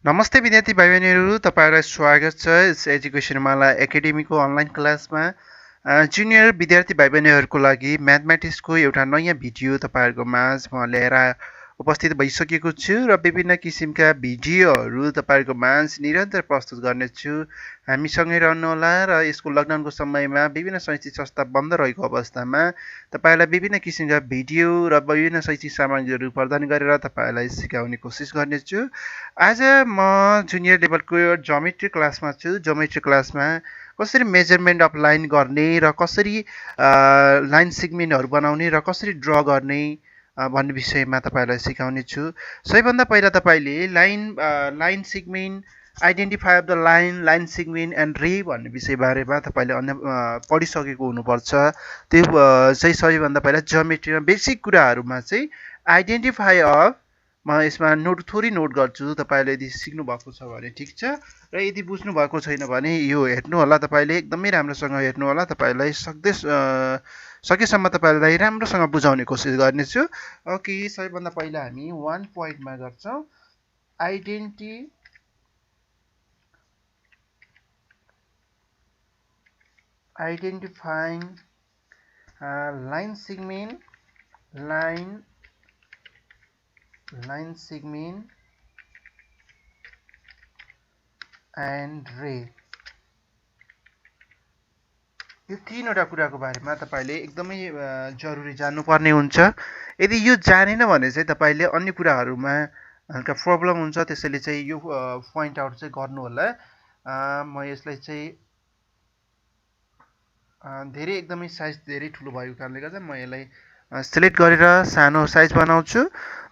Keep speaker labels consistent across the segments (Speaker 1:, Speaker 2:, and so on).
Speaker 1: नमस्ते विद्यार्थी भाइ बहिनीहरू, तपाईँहरूलाई स्वागत छ यस एजुकेसन माला एकाडेमीको अनलाइन क्लासमा। जुनियर विद्यार्थी भाइ बहिनीहरूको लागि म्याथमेटिक्सको एउटा नयाँ भिडियो तपाईँहरूको माझ म लिएर उपस्थित भइसकेको छु र विभिन्न किसिमका भिडियोहरू तपाईँहरूको माझ निरन्तर प्रस्तुत गर्नेछु। हामीसँगै रहनुहोला र यसको लकडाउनको समयमा विभिन्न शैक्षिक संस्था बन्द रहेको अवस्थामा तपाईँहरूलाई विभिन्न किसिमका भिडियो र विभिन्न शैक्षिक सामग्रीहरू प्रदान गरेर तपाईँहरूलाई सिकाउने कोसिस गर्नेछु। आज म जुनियर लेभलको जोमेट्री क्लासमा छु। जोमेट्री क्लासमा कसरी मेजरमेन्ट अफ लाइन गर्ने र कसरी लाइन सेगमेन्टहरू बनाउने र कसरी ड्र गर्ने भन्ने विषयमा तपाईँहरूलाई सिकाउने छु। सबैभन्दा पहिला तपाईँले line segment, identify of the line segment and रे भन्ने विषयबारेमा तपाईँले पढिसकेको हुनुपर्छ। त्यो चाहिँ सबैभन्दा पहिला जोमेट्रीमा बेसिक कुराहरूमा चाहिँ आइडेन्टिफाई अफ, म यसमा थोरै नोट गर्छु, तपाईँले यदि सिक्नु भएको छ भने ठिक छ, र यदि बुझ्नु भएको छैन भने यो हेर्नु होला, तपाईँले एकदमै राम्रोसँग हेर्नु होला। तपाईँलाई सकेसम्म तपाईँलाई राम्रोसँग बुझाउने कोसिस गर्नेछु। ओके, सबैभन्दा पहिला हामी 1 पोइन्टमा गर्छौँ। आइडेन्टिफाइङ लाइन सेगमेन्ट एन्ड रे। यो तीनवटा कुराको बारेमा तपाईँले एकदमै जरुरी जान्नुपर्ने हुन्छ। यदि यो जानेन भने चाहिँ तपाईँले अन्य कुराहरूमा हल्का प्रब्लम हुन्छ। त्यसैले चाहिँ यो पोइन्ट आउट चाहिँ गर्नु होला। म यसलाई चाहिँ धेरै एकदमै साइज धेरै ठुलो भएको कारणले गर्दा म यसलाई सिलेक्ट गरेर सानो साइज बनाउँछु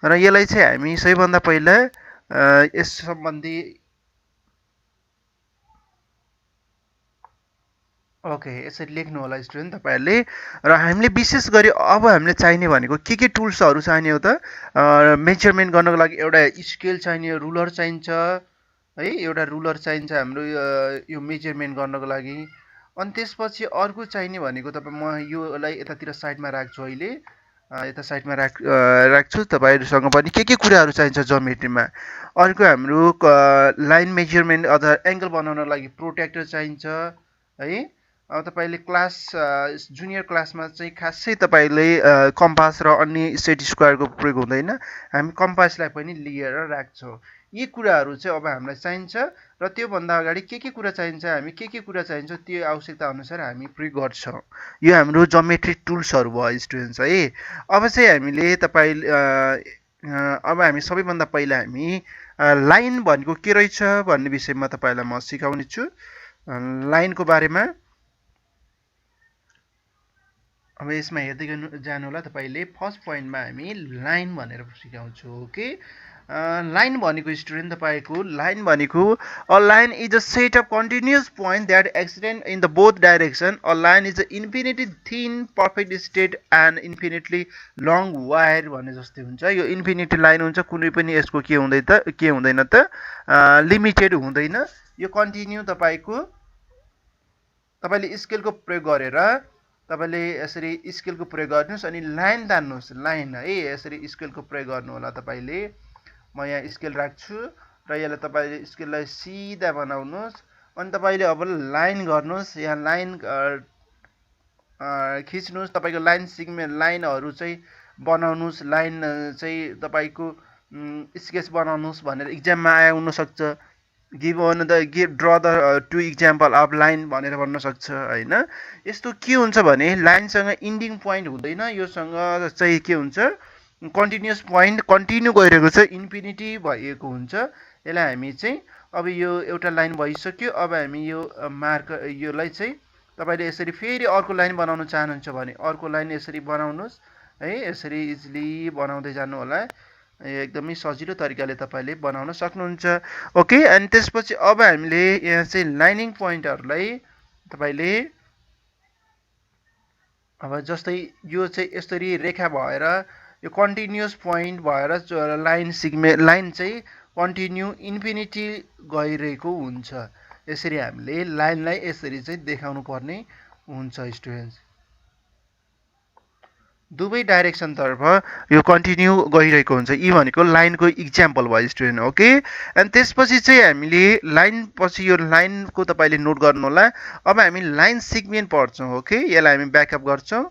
Speaker 1: र यसलाई चाहिँ हामी सबैभन्दा पहिला यस सम्बन्धी ओके यसरी लेख्नु होला स्टुडेन्ट तपाईँहरूले। र हामीले विशेष गरी अब हामीले चाहिने भनेको के टुल्सहरू चाहिने हो त? मेजरमेन्ट गर्नको लागि एउटा स्केल चाहिने, रुलर चाहिन्छ है, एउटा रुलर चाहिन्छ हाम्रो यो मेजरमेन्ट गर्नको लागि। अनि त्यसपछि अर्को चाहिने भनेको तपाईँ, म योलाई यतातिर साइडमा राख्छु, अहिले यता साइडमा राख्छु। तपाईँहरूसँग पनि के कुराहरू चाहिन्छ जोमेट्रीमा। अर्को हाम्रो लाइन मेजरमेन्ट अथवा एङ्गल बनाउनको लागि प्रोट्र्याक्टर चाहिन्छ है। अब तपाईँले जुनियर क्लासमा चाहिँ खासै तपाईँले कम्पास र अन्य सेट स्क्वायरको प्रयोग हुँदैन। हामी कम्पासलाई पनि लिएर राख्छौँ। यी कुराहरू चाहिँ अब हामीलाई चाहिन्छ र त्योभन्दा अगाडि के कुरा चाहिन्छ, हामी के कुरा चाहिन्छ त्यो आवश्यकता अनुसार हामी प्रयोग गर्छौँ। यो हाम्रो जोमेट्री टुल्सहरू भयो स्टुडेन्ट्स है। अब चाहिँ हामीले अब हामी सबैभन्दा पहिला हामी लाइन भनेको के रहेछ भन्ने विषयमा तपाईँलाई म सिकाउने छु। लाइनको बारेमा अब यसमा हेर्दै जानु होला। तपाईँले फर्स्ट पोइन्टमा हामी लाइन भनेर सिकाउँछु। ओके, लाइन भनेको स्टुडेन्ट तपाईँको लाइन भनेको a line is a set of continuous point that extend in the both direction. A line is a infinitely thin perfect straight and infinitely long wire भने जस्तै हुन्छ। यो infinity line हुन्छ, कुनै पनि यसको के हुँदैन त लिमिटेड हुँदैन। यो कन्टिन्यू तपाईँले स्केलको प्रयोग गरेर तपाईँले यसरी स्केलको प्रयोग गर्नुहोस् अनि लाइन तान्नुहोस्, लाइन है, यसरी स्केलको प्रयोग गर्नु होला तपाईँले। म यहाँ स्केल राख्छु र यसलाई तपाईँले स्केललाई सिधा बनाउनुहोस् अनि तपाईँले अब लाइन गर्नुहोस्। यहाँ लाइन खिच्नुहोस्, तपाईँको लाइन सेगमेन्ट लाइनहरू चाहिँ बनाउनुहोस्। लाइन चाहिँ तपाईँको स्केच बनाउनुहोस् भनेर इक्जाममा आउनसक्छ। Draw the 2 example of line भनेर भन्न सक्छ होइन। यस्तो के हुन्छ भने लाइनसँग इन्डिङ पोइन्ट हुँदैन, योसँग चाहिँ के हुन्छ कन्टिन्युस पोइन्ट कन्टिन्यू गइरहेको छ, इन्फिनिटी भएको हुन्छ। यसलाई हामी चाहिँ अब यो एउटा लाइन भइसक्यो। अब हामी यो योलाई चाहिँ तपाईँले यसरी फेरि अर्को लाइन बनाउन चाहनुहुन्छ भने अर्को लाइन यसरी बनाउनुहोस् है। यसरी इजिली बनाउँदै जानु होला। एकदमै सजिलो तरिकाले तपाईँले बनाउन सक्नुहुन्छ। ओके, अनि त्यसपछि अब हामीले यहाँ चाहिँ लाइनिङ पोइन्टहरूलाई तपाईँले अब जस्तै यो चाहिँ यसरी रेखा भएर यो कन्टिन्युस पोइन्ट भएर लाइन चाहिँ कन्टिन्यू इन्फिनिटी गइरहेको हुन्छ। यसरी हामीले लाइनलाई यसरी चाहिँ देखाउनु पर्ने हुन्छ स्टुडेन्ट्स। दुवै डाइरेक्सन तर्फ यो कन्टिन्यू गइरहेको हुन्छ। यी भनेको लाइनको इक्जाम्पल भयो स्टुडेन्ट, ओके। अनि त्यसपछि चाहिँ हामीले लाइन पछि यो लाइनको तपाईँले नोट गर्नु होला। अब हामी लाइन सिगमेन्ट पढ्छौँ, ओके। यसलाई हामी ब्याकअप गर्छौँ,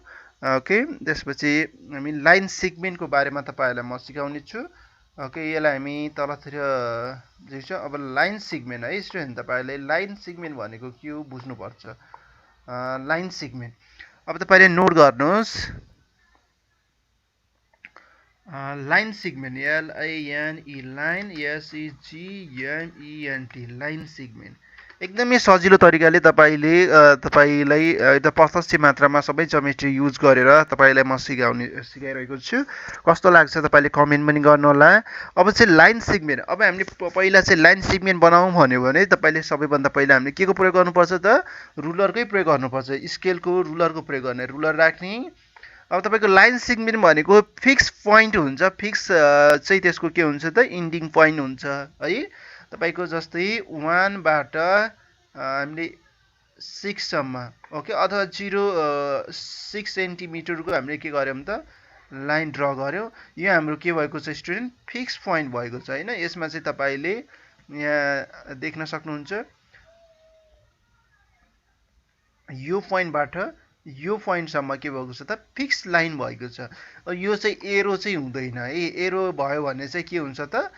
Speaker 1: ओके। त्यसपछि हामी लाइन सिगमेन्टको बारेमा तपाईँहरूलाई म सिकाउने छु, ओके। यसलाई हामी तलतिर लेख्छौँ। अब लाइन सिगमेन्ट है स्टुडेन्ट, तपाईँहरूले लाइन सिगमेन्ट भनेको के हो बुझ्नुपर्छ। लाइन सिगमेन्ट अब तपाईँले नोट गर्नुहोस्। Line segment LINE line SEGMENT line segment एकदमै सजिलो तरिकाले तपाईँलाई एकदम प्रशस्त मात्रामा सबै जोमेट्री युज गरेर तपाईँलाई म सिकाइरहेको छु। कस्तो लाग्छ तपाईँले कमेन्ट पनि गर्नुहोला। अब चाहिँ लाइन सिगमेन्ट, अब हामीले पहिला चाहिँ लाइन सिगमेन्ट बनाऊँ भन्यो भने तपाईँले सबैभन्दा पहिला हामीले के को प्रयोग गर्नुपर्छ त? रुलरकै प्रयोग गर्नुपर्छ। स्केलको रुलरको प्रयोग गर्ने, रुलर राख्ने। अब तपाईँको लाइन सिगमेन्ट भनेको फिक्स पोइन्ट हुन्छ। फिक्स चाहिँ त्यसको के हुन्छ त? इन्डिङ पोइन्ट हुन्छ है। तपाईँको जस्तै 1 बाट हामीले 6 सम्म, ओके, अथवा 0.6 सेन्टिमिटरको हामीले के गर्यौँ त? लाइन ड्र गर्यौँ। यो हाम्रो के भएको छ स्टुडेन्ट? फिक्स पोइन्ट भएको छ होइन। यसमा चाहिँ तपाईँले यहाँ देख्न सक्नुहुन्छ यो पोइन्टबाट यो पोइन्टसम्म के भएको छ त? फिक्स लाइन भएको छ। यो चाहिँ एरो चाहिँ हुँदैन है। एरो भयो भने चाहिँ के हुन्छ त?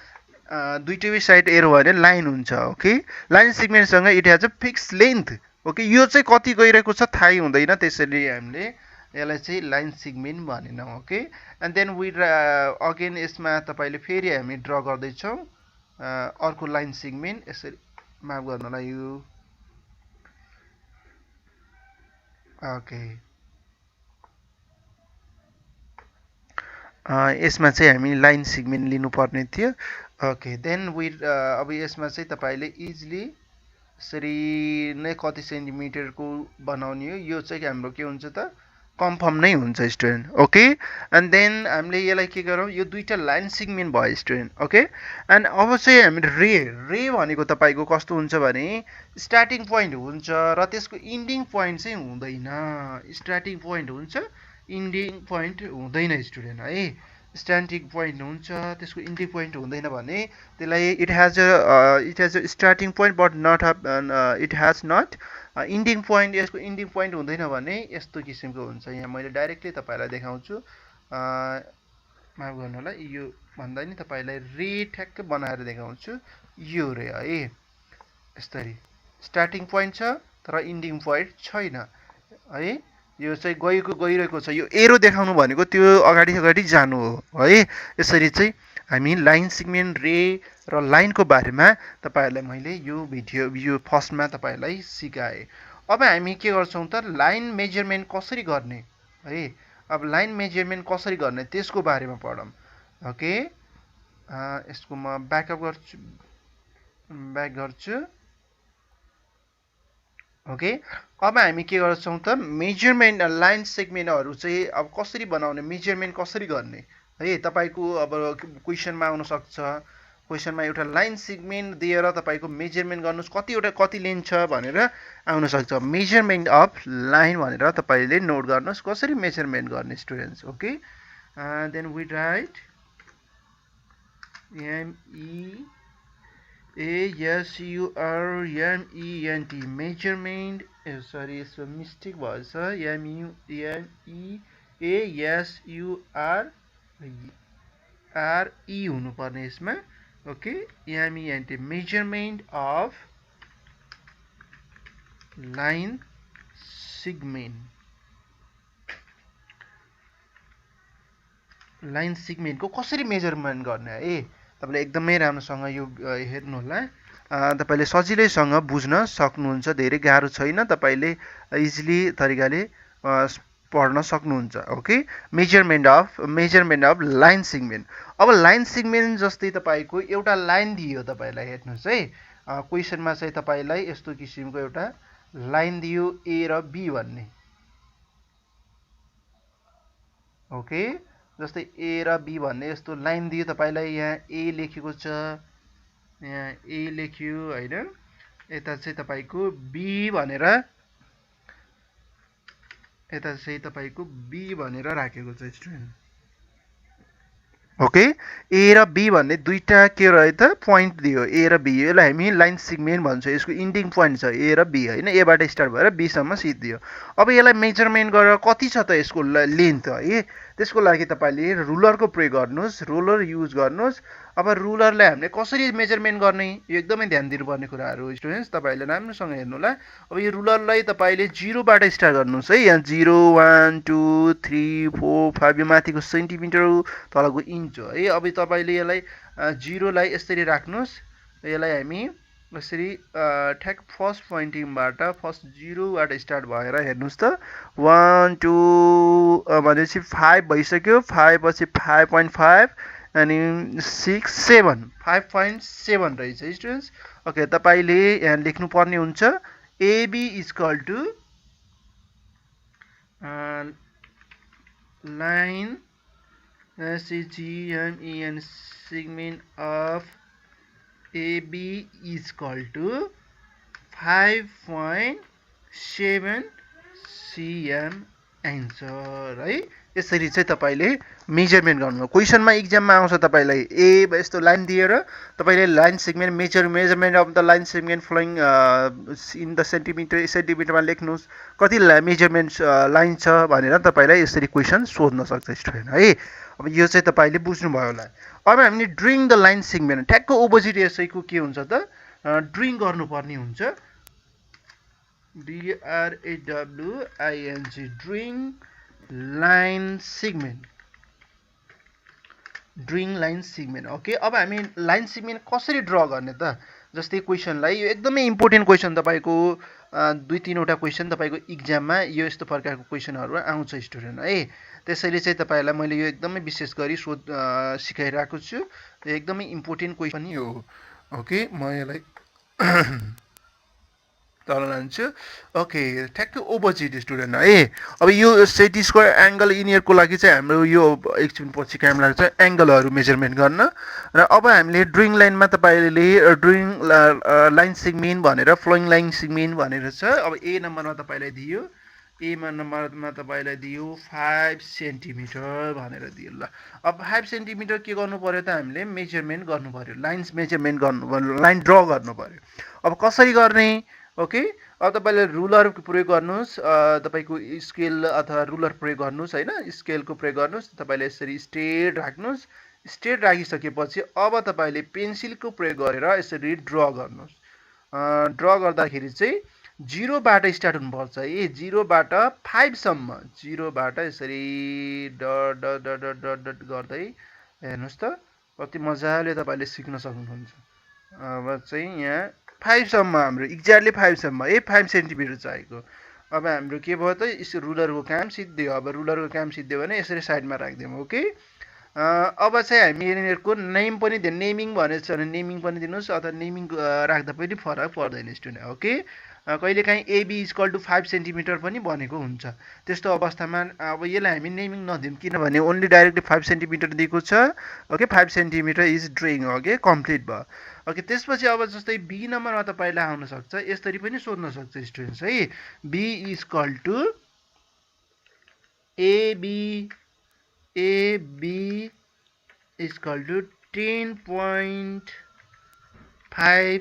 Speaker 1: दुईटै साइड एरो भयो भने लाइन हुन्छ, ओके। लाइन सिगमेन्टसँग it has a fix length, okay. यो चाहिँ कति गइरहेको छ थाहै हुँदैन, त्यसैले हामीले यसलाई चाहिँ लाइन सिगमेन्ट भनेनौँ, okay. And then we again यसमा तपाईँले फेरि हामी ड्र गर्दैछौँ अर्को लाइन सिगमेन्ट। यसरी माफ गर्नु होला, यो ओके। यसमा चाहिँ हामी लाइन सिगमेन्ट लिनुपर्ने थियो, ओके। देन अब यसमा चाहिँ तपाईँले इजिली यसरी नै कति सेन्टिमिटरको बनाउने हो, यो चाहिँ हाम्रो के हुन्छ त? कन्फर्म नै हुन्छ स्टुडेन्ट, ओके। एन्ड देन हामीले यसलाई के गरौँ? यो दुईवटा लाइन सिगमेन्ट भयो स्टुडेन्ट, ओके। एन्ड अब चाहिँ हामी रे भनेको तपाईँको कस्तो हुन्छ भने स्टार्टिङ पोइन्ट हुन्छ र त्यसको इन्डिङ पोइन्ट चाहिँ हुँदैन। स्टार्टिङ पोइन्ट हुन्छ, इन्डिङ पोइन्ट हुँदैन स्टुडेन्ट है। स्टार्टिङ पोइन्ट हुन्छ, त्यसको इन्डिङ पोइन्ट हुँदैन भने त्यसलाई it has a starting point but not it has not ending point. यसको इन्डिङ पोइन्ट हुँदैन भने यस्तो किसिमको हुन्छ। यहाँ मैले डाइरेक्टली तपाईँलाई देखाउँछु, माफ गर्नु होला, यो भन्दा नि तपाईँलाई रे ठ्याक्कै बनाएर देखाउँछु। यो रे है, यसरी स्टार्टिङ पोइन्ट छ तर इन्डिङ पोइन्ट छैन है। यो चाहिँ गइरहेको छ। यो एरो देखाउनु भनेको त्यो अगाडि अगाडि जानु हो है। यसरी चाहिँ हामी लाइन सिगमेन्ट, रे र लाइनको बारेमा तपाईँहरूलाई मैले यो फर्स्टमा तपाईँहरूलाई सिकाएँ। अब हामी के गर्छौँ त? लाइन मेजरमेन्ट कसरी गर्ने है। अब लाइन मेजरमेन्ट कसरी गर्ने त्यसको बारेमा पढौँ, ओके। यसको म ब्याक गर्छु, ओके। अब हामी के गर्छौँ त? मेजरमेन्ट लाइन सेगमेन्टहरू चाहिँ अब कसरी बनाउने, मेजरमेन्ट कसरी गर्ने है। तपाईँको अब क्वेसनमा आउनसक्छ, क्वेसनमा एउटा लाइन सिगमेन्ट दिएर तपाईँको मेजरमेन्ट गर्नुहोस् कति लेन्थ छ भनेर आउनसक्छ। मेजरमेन्ट अफ लाइन भनेर तपाईँले नोट गर्नुहोस् कसरी मेजरमेन्ट गर्ने students, okay. Then we write MEASURMENT measurement, sorry यसो मिस्टेक भएछ, MEASURRE हुनुपर्ने यसमा, okay. MENT measurement of line segment. Line सिगमेन्टको कसरी मेजरमेन्ट गर्ने है। तपाईँले एकदमै राम्रोसँग यो हेर्नु होला, तपाईँले सजिलैसँग बुझ्न सक्नुहुन्छ। धेरै गाह्रो छैन, तपाईँले इजिली तरिकाले पढ्न सक्नुहुन्छ, okay. Measurement of line segment. अब लाइन सिगमेन्ट जस्तै तपाईँको एउटा लाइन दियो तपाईँलाई, हेर्नुहोस् है। क्वेसनमा चाहिँ तपाईँलाई यस्तो किसिमको एउटा लाइन दियो ए र बी भन्ने, ओके। जस्तै ए र बी भन्ने यस्तो लाइन दियो तपाईँलाई। यहाँ ए लेखेको छ, यहाँ ए लेख्यो होइन। यता चाहिँ तपाईँको बी भनेर यता चाहिँ तपाईको बी भनेर राखेको छ स्टुडेन्ट। ओके, ए र बी भन्ने दुईटा के रह्यो त पोइन्ट दियो, ए र बी। यसलाई हामी लाइन सिगमेन्ट भन्छ, यसको इन्डिङ पोइन्ट छ ए र बी होइन, एबाट स्टार्ट भएर बीसम्म सिद्धियो। अब यसलाई मेजरमेन्ट गरेर कति छ त यसको लेन्थ है, त्यसको लागि तपाईँले रुलरको प्रयोग गर्नुहोस्, रुलर युज गर्नुहोस्। अब रुलरलाई हामीले कसरी मेजरमेन्ट गर्ने, यो एकदमै ध्यान दिनुपर्ने कुराहरू हो स्टुडेन्ट्स, तपाईँहरूले राम्रोसँग हेर्नु होला। अब यो रुलरलाई तपाईँले जिरोबाट स्टार्ट गर्नुहोस् है, यहाँ 0 1 2 3 4 5 यो माथिको सेन्टिमिटर तलको इन्च हो है। अब तपाईँले यसलाई जिरोलाई यसरी राख्नुहोस्, यसलाई हामी यसरी ठ्याक फर्स्ट पोइन्टिङबाट फर्स्ट जिरोबाट स्टार्ट भएर हेर्नुहोस् त 1 2 भनेपछि 5 भइसक्यो, 5 पछि 5.5 अनि 6 7 5.7 रहेछ स्टुडेन्ट्स। ओके, तपाईँले यहाँ लेख्नुपर्ने हुन्छ AB equal to line SEGMEN segment of AB is equal to 5.7 cm answer है। यसरी चाहिँ तपाईँले मेजरमेन्ट गर्नु। क्वेसनमा इक्जाममा आउँछ तपाईँलाई ए यस्तो लाइन दिएर तपाईँले line segment measurement of the line segment following in the सेन्टिमिटरमा लेख्नुहोस्, कति मेजरमेन्ट लाइन छ भनेर तपाईँलाई यसरी क्वेसन सोध्न सक्छ स्टुडेन्ट है। अब यो चाहिँ तपाईँले बुझ्नुभयो होला। अब हामीले ड्रिङ द लाइन सेगमेन्ट ठ्याक्क अपोजिट यसैको के हुन्छ त ड्रिङ गर्नुपर्ने हुन्छ, DRAWING drawing line segment, drawing line segment. Okay, अब हामी लाइन सेगमेन्ट कसरी ड्र गर्ने त, जस्तै क्वेसनलाई यो एकदमै इम्पोर्टेन्ट क्वेसन तपाईँको 2-3वटा क्वेसन तपाईँको इक्जाममा यो यस्तो प्रकारको क्वेसनहरू आउँछ स्टुडेन्ट है। त्यसैले चाहिँ तपाईँहरूलाई मैले यो एकदमै विशेष गरी सिकाइरहेको छु, यो एकदमै इम्पोर्टेन्ट क्वेसन पनि हो। ओके, म यसलाई तल लान्छु। ओके, ठ्याक्कै अपोजिट स्टुडेन्ट है। अब यो सेट स्क्वायर एङ्गल यिनीहरूको लागि चाहिँ हाम्रो यो एकछिन पछि काम लाग्छ एङ्गलहरू मेजरमेन्ट गर्न। र अब हामीले ड्रिङ लाइनमा तपाईँले ड्रिङ लाइन सेगमेन्ट भनेर फ्लोइङ लाइन सेगमेन्ट भनेर छ। अब ए नम्बरमा तपाईँलाई दियो, ए नम्बरमा तपाईँलाई दियो 5 सेन्टिमिटर भनेर दियो ल। अब 5 सेन्टिमिटर के गर्नु पर्यो त हामीले मेजरमेन्ट गर्नु पर्यो, लाइन्स मेजरमेन्ट गर्नु, लाइन ड्र गर्नु पर्यो। अब कसरी गर्ने, ओके, अब तपाईँले रुलर प्रयोग गर्नुहोस्, तपाईँको स्केल अथवा रुलर प्रयोग गर्नुहोस् होइन, स्केलको प्रयोग गर्नुहोस्। तपाईँले यसरी स्ट्रेट राख्नुहोस्, स्ट्रेट राखिसकेपछि अब तपाईँले पेन्सिलको प्रयोग गरेर यसरी ड्र गर्नुहोस्। ड्र गर्दाखेरि चाहिँ जिरोबाट स्टार्ट हुनुपर्छ है, जिरोबाट 5सम्म, जिरोबाट यसरी dot dot dot dot dot dot गर्दै हेर्नुहोस् त कति मजाले तपाईँले सिक्न सक्नुहुन्छ। अब चाहिँ यहाँ 5सम्म हाम्रो एक्ज्याक्टली 5सम्म है, 5 सेन्टिमिटर चाहिएको। अब हाम्रो के भयो त रुलरको काम सिद्धियो। अब रुलरको काम सिद्धियो भने यसरी साइडमा राखिदिउँ। ओके, अब चाहिँ हामी यिनीहरूको नेम पनि दिनु, नेमिङ भनेको छ भने नेमिङ पनि दिनुहोस्, अथवा नेमिङ राख्दा पनि फरक पर्दैन स्टुडेन्ट। ओके, कहिलेकाहीँ एबी इक्वल टु 5 सेन्टिमिटर पनि भनेको हुन्छ, त्यस्तो अवस्थामा अब यसलाई हामी नेमिङ नदिउँ, किनभने ओन्ली डाइरेक्टली 5 सेन्टिमिटर दिएको छ। Okay, 5 centimetre is drawing. Okay, complete भयो। ओके, त्यसपछि अब जस्तै बी नम्बरमा तपाईँलाई आउन सक्छ, यसरी पनि सोध्न सक्छ स्टुडेन्ट्स है, B equal to AB equal to 10.5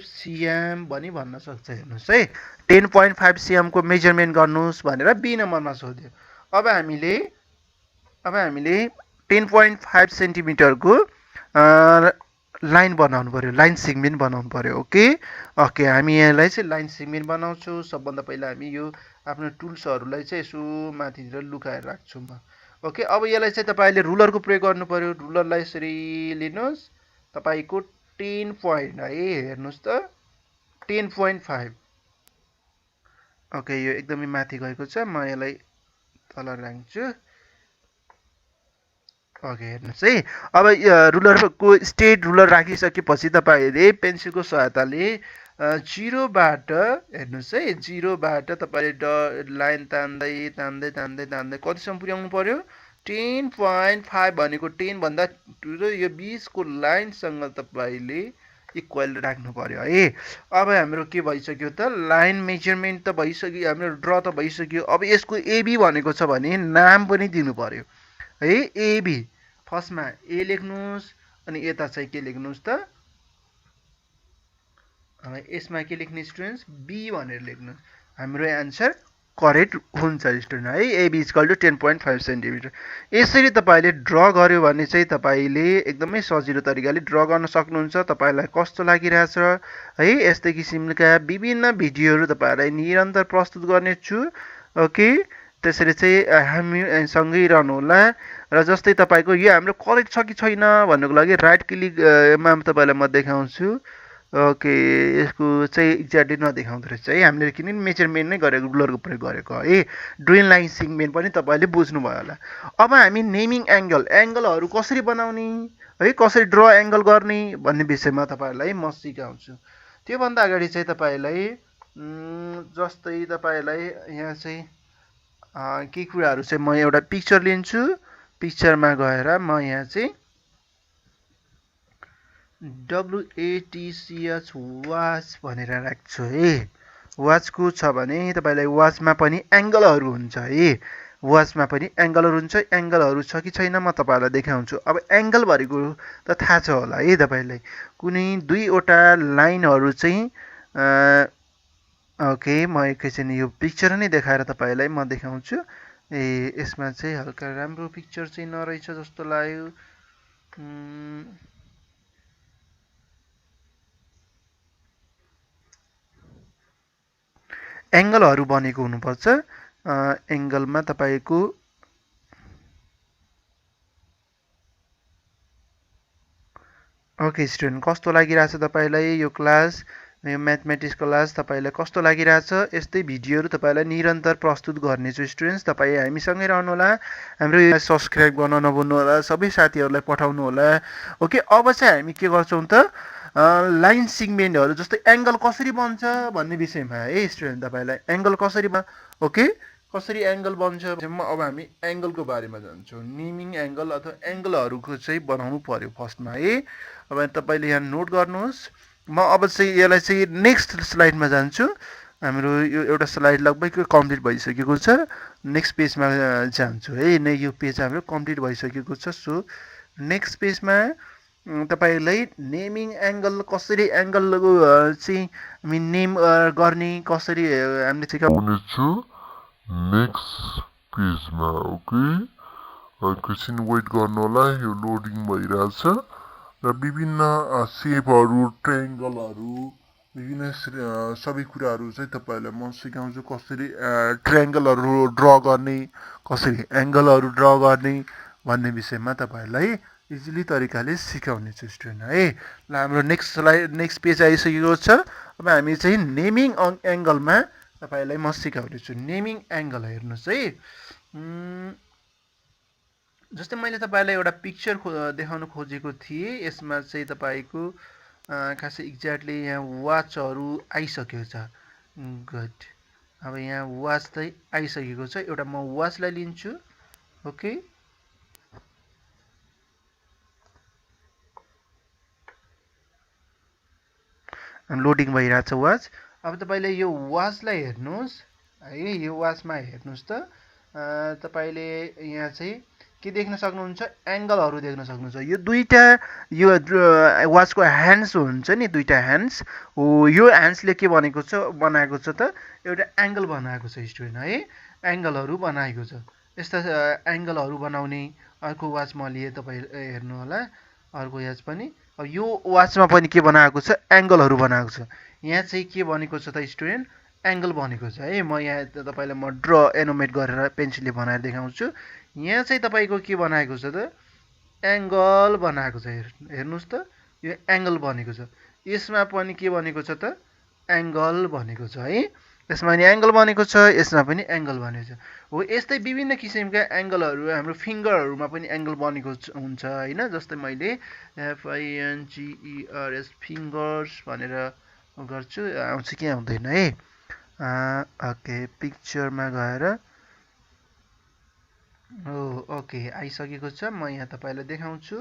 Speaker 1: cm भनी भन्न सक्छ। हेर्नुहोस् है, 10.5 cm को मेजरमेन्ट गर्नुहोस् भनेर बी नम्बरमा सोध्यो। अब हामीले 10.5 सेन्टिमिटरको लाइन बनाउनु पर्यो, लाइन सेगमेन्ट बनाउनु पर्यो। ओके, ओके, हामी यसलाई चाहिँ लाइन सेगमेन्ट बनाउँछौँ। सबभन्दा पहिला हामी यो आफ्नो टुल्सहरूलाई चाहिँ यसो माथितिर लुकाएर राख्छौँ म। ओके, अब यसलाई चाहिँ तपाईँले रुलरको प्रयोग गर्नु पर्यो। रुलरलाई यसरी लिनुहोस्, तपाईँको 10 पोइन्ट है, हेर्नुहोस् त 10.5। ओके, यो एकदमै माथि गएको छ, म यसलाई तल राख्छु। ओके, हेर्नुहोस् है, अब रुलरको स्ट्रेट रुलर राखिसकेपछि तपाईँले पेन्सिलको सहायताले जिरोबाट हेर्नुहोस् है, जिरोबाट तपाईँले लाइन तान्दै तान्दै तान्दै तान्दै कतिसम्म पुर्याउनु पर्यो, 10.5 भनेको 10 भन्दा ठुलो यो 20 को लाइनसँग तपाईँले इक्वल राख्नु पर्यो है। अब हाम्रो के भइसक्यो त लाइन मेजरमेन्ट त भइसक्यो, हाम्रो ड्र त भइसक्यो। अब यसको एबी भनेको छ भने नाम पनि दिनु पर्यो है। एबी फर्स्टमा ए लेख्नुहोस् अनि यता चाहिँ के लेख्नुहोस् त यसमा के लेख्ने स्टुडेन्ट्स बी भनेर लेख्नुहोस्। हाम्रो एन्सर करेक्ट हुन्छ स्टुडेन्ट है। AB equal to 10.5 centimetre. यसरी तपाईँले ड्र गर्यो भने चाहिँ तपाईँले एकदमै सजिलो तरिकाले ड्र गर्न सक्नुहुन्छ। तपाईँलाई कस्तो लागिरहेछ है, यस्तै किसिमका विभिन्न भिडियोहरू तपाईँहरूलाई निरन्तर प्रस्तुत गर्नेछु। ओके, त्यसरी चाहिँ हामी सँगै रहनुहोला। र जस्तै तपाईँको यो हाम्रो करेक्ट छ कि छैन भन्नुको लागि राइट क्लिकमा तपाईँलाई म देखाउँछु। ओके, यसको चाहिँ एक्ज्याक्टली नदेखाउँदो रहेछ है, हामीले किन मेजरमेन्ट नै गरेको, रुलरको प्रयोग गरेको है। ड्रिल लाइन सिगमेन्ट पनि तपाईँले बुझ्नुभयो होला। अब हामी नेमिङ एङ्गलहरू कसरी बनाउने है, कसरी ड्र एङ्गल गर्ने भन्ने विषयमा तपाईँहरूलाई म सिकाउँछु। त्योभन्दा अगाडि चाहिँ तपाईँलाई जस्तै तपाईँलाई यहाँ चाहिँ केही कुराहरू चाहिँ म एउटा पिक्चर लिन्छु। पिक्चरमा गएर म यहाँ चाहिँ WATCH वाच भनेर राख्छु है। वाचको छ भने तपाईँलाई वाचमा पनि एङ्गलहरू हुन्छ है। वाचमा पनि एङ्गलहरू हुन्छ। एङ्गलहरू छ कि छैन म तपाईँहरूलाई देखाउँछु। अब एङ्गल भनेको त थाहा छ होला है तपाईँलाई, कुनै दुईवटा लाइनहरू चाहिँ ओके, म एकैछिन यो पिक्चर नै देखाएर तपाईँलाई म देखाउँछु। यसमा चाहिँ हल्का राम्रो पिक्चर चाहिँ नरहेछ जस्तो लाग्यो। एङ्गलहरू बनेको हुनुपर्छ। एङ्गलमा तपाईँको ओके स्टुडेन्ट, कस्तो लागिरहेछ तपाईँलाई यो क्लास, यो म्याथमेटिक्स क्लास तपाईँलाई कस्तो लागिरहेछ? यस्तै भिडियोहरू तपाईँलाई निरन्तर प्रस्तुत गर्नेछु स्टुडेन्ट्स। तपाईँ हामीसँगै रहनुहोला। हाम्रो यो सब्सक्राइब गर्न नभुल्नु होला, सबै साथीहरूलाई पठाउनु होला। ओके, अब चाहिँ हामी के गर्छौँ त लाइन सिगमेन्टहरू जस्तै एङ्गल कसरी बन्छ भन्ने विषयमा है स्टुडेन्ट। तपाईँलाई एङ्गल कसरी ओके, कसरी एङ्गल बन्छ अब हामी एङ्गलको बारेमा जान्छौँ। नेमिङ एङ्गल अथवा एङ्गलहरूको चाहिँ बनाउनु पर्यो फर्स्टमा है। अब तपाईँले यहाँ नोट गर्नुहोस्। म अब चाहिँ यसलाई चाहिँ नेक्स्ट स्लाइडमा जान्छु। हाम्रो यो एउटा स्लाइड लगभग कम्प्लिट भइसकेको छ। नेक्स्ट पेजमा जान्छु है। यो पेज हाम्रो कम्प्लिट भइसकेको छ। सो नेक्स्ट पेजमा तपाईँलाई नेमिङ एङ्गल कसरी एङ्गल चाहिँ हामी नेम गर्ने कसरी हामीले सिकाउनेछु नेक्स्ट पेजमा। ओके, एकैछिन वेट गर्नु होला, यो लोडिङ भइरहेछ। र विभिन्न सेपहरू, ट्रायङ्गलहरू, विभिन्न सबै कुराहरू चाहिँ तपाईँहरूलाई म सिकाउँछु। कसरी ट्रायङ्गलहरू ड्र गर्ने, कसरी एङ्गलहरू ड्र गर्ने भन्ने विषयमा तपाईँहरूलाई इजिली तरिकाले सिकाउने छु स्टुडेन्ट है। ल, हाम्रो नेक्स्ट स्लाइड नेक्स्ट पेज आइसकेको छ। अब हामी चाहिँ नेमिङ एङ्गलमा तपाईँलाई म सिकाउने छु। नेमिङ एङ्गल हेर्नुहोस् है। जस्तै मैले तपाईँलाई एउटा पिक्चर देखाउन खोजेको थिएँ। यसमा चाहिँ तपाईँको खासै एक्ज्याक्टली यहाँ वाचहरू आइसकेको छ। गुड, अब यहाँ वाच चाहिँ आइसकेको छ। एउटा म वाचलाई लिन्छु। ओके, लोडिङ भइरहेछ वाच। अब तपाईँले यो वाचलाई हेर्नुहोस् है। यो वाचमा हेर्नुहोस् त तपाईँले यहाँ चाहिँ के देख्न सक्नुहुन्छ? एङ्गलहरू देख्न सक्नुहुन्छ। यो दुईवटा यो वाचको ह्यान्ड्स हुन्छ नि, दुईवटा ह्यान्ड्स हो। यो ह्यान्ड्सले के भनेको छ बनाएको छ त एउटा एङ्गल बनाएको छ स्टुडेन्ट है। एङ्गलहरू बनाएको छ। यस्ता एङ्गलहरू बनाउने अर्को वाच म लिएँ, तपाईँ हेर्नु होला। अर्को वाच पनि, अब यो वाचमा पनि के बनाएको छ? एङ्गलहरू बनाएको छ। यहाँ चाहिँ के भनेको छ त स्टुडेन्ट? एङ्गल भनेको छ है। म यहाँ तपाईँलाई म ड्र एनोमेट गरेर पेन्सिलले बनाएर देखाउँछु। यहाँ चाहिँ तपाईँको के बनाएको छ त? एङ्गल बनाएको छ। हेर्नुहोस् त, यो एङ्गल बनेको छ। यसमा पनि के बनेको छ त? एङ्गल बनेको छ है। यसमा पनि एङ्गल बनेको छ, यसमा पनि एङ्गल बनेको छ। हो, यस्तै विभिन्न किसिमका एङ्गलहरू हाम्रो फिङ्गरहरूमा पनि एङ्गल बनेको हुन्छ होइन। जस्तै मैले FINGERS फिङ्गर्स भनेर गर्छु, आउँछ कि आउँदैन है। ओके, पिक्चरमा गएर ओके आइसकेको छ। म यहाँ तपाईँलाई देखाउँछु।